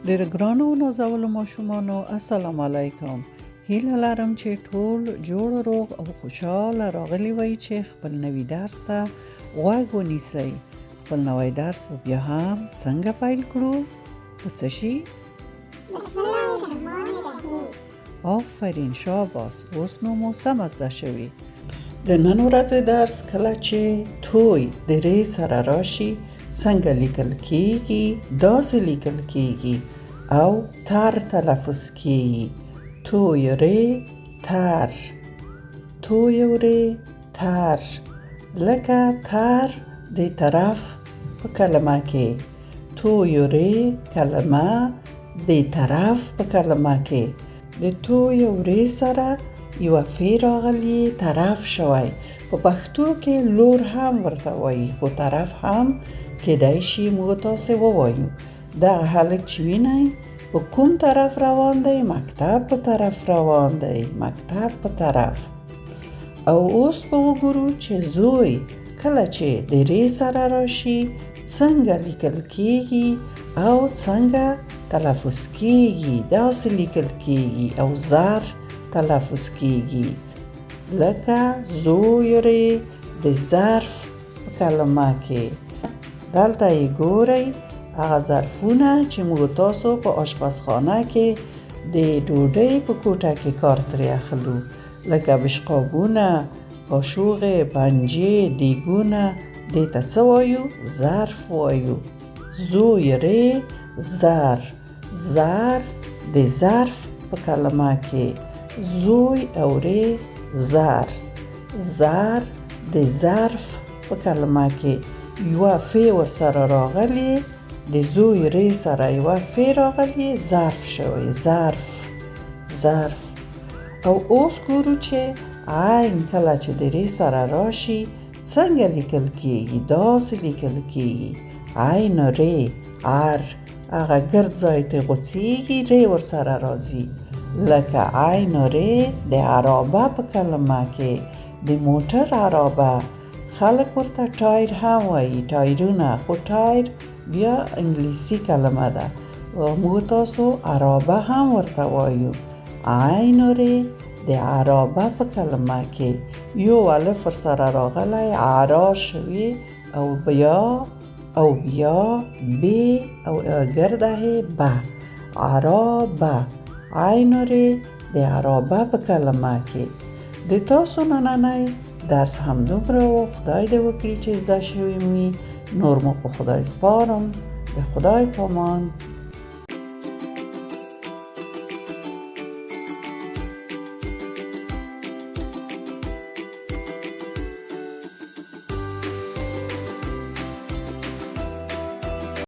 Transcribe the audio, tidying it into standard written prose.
ډېر ګرانو او نازولو ماشومانو السلام علیکم. هیله لرم چې ټول جوړ روغ او خوشحاله راغلي وئ چې خپل نوي درس ته غوږ ونیسئ. خپل نوی درس به بیا هم څنګه پیل کړو؟ په څه شي؟ بسم الله الرحمن الرحیم. آفرین، شاباس. اوس نو مو سم زده شوي. د نن ورځې درس کله چې توی د ری سره راشي څنګه لیکل کیږي، داسې لیکل کیږي او تر تلفظ کیږي. توی ری تر، توی ری تر، لکه تر د طرف په کلمه کې. توی ری کلمه د طرف په کلمه کې. د توی ری سره یو فی راغلی، طرف شوی. په پښتو کې لور هم ورته وایي، خو طرف هم کېدای شي موږ تاسې ووایو. دغه هلک چې وینئ په کوم طرف روان دی؟ مکتب په طرف روان دی، مکتب په طرف. او اوس به وګورو چې زوی کله چې د ری سره راشي څنګه لیکل کیږي او څنګه تلفظ کیږي. داسې لیکل کیږي او زر تلفظ کیږي، لکه زوی ری د ظرف په کلمه کې. دلته یې ګورئ هغه ظرفونه چې موږ تاسو په آشپزخانه کې د ډوډۍ په کوټه کې کار ترې اخلو، لکه بشقابونه، قاشوغې، پنجې، دیګونه. دې ته څه وایو؟ ظرف وایو. زوی ری زر، زر د ظرف په کلمه کې. زوی او ری زر، زر د ظرف په کلمه کې. یوه فی ورسره راغلی، د زوی ری سره یوه فی راغلی، ظرف شوی، ظرف، ظرف. او اوس ګورو چې عین کله چې د ری سره راشي څنګه لیکل کیږي. داسې لیکل کیږي. عین ری ار، هغه ګرد ځای ته غوڅیږي، ری ورسره راځي، لکه عین ری د عرابه په کلمه کې. د موټر عرابه، خلک ورته ټایر هم وایي، ټایرونه، خو ټایر بیا انګلیسي کلمه ده. موږ تاسو عرابه هم ورته وایو. عین ری د عرابه په کلمه کې. یو الف ورسره راغلی، عرا شوي، او بیا بی او ګرده به، عرابه. عین ری د عرابه په کلمه کې. د تاسو نننی درس هم دومره و. خدای دې وکړي چې زده شوي وي. نور مو په خدای سپارم. د خدای پامان.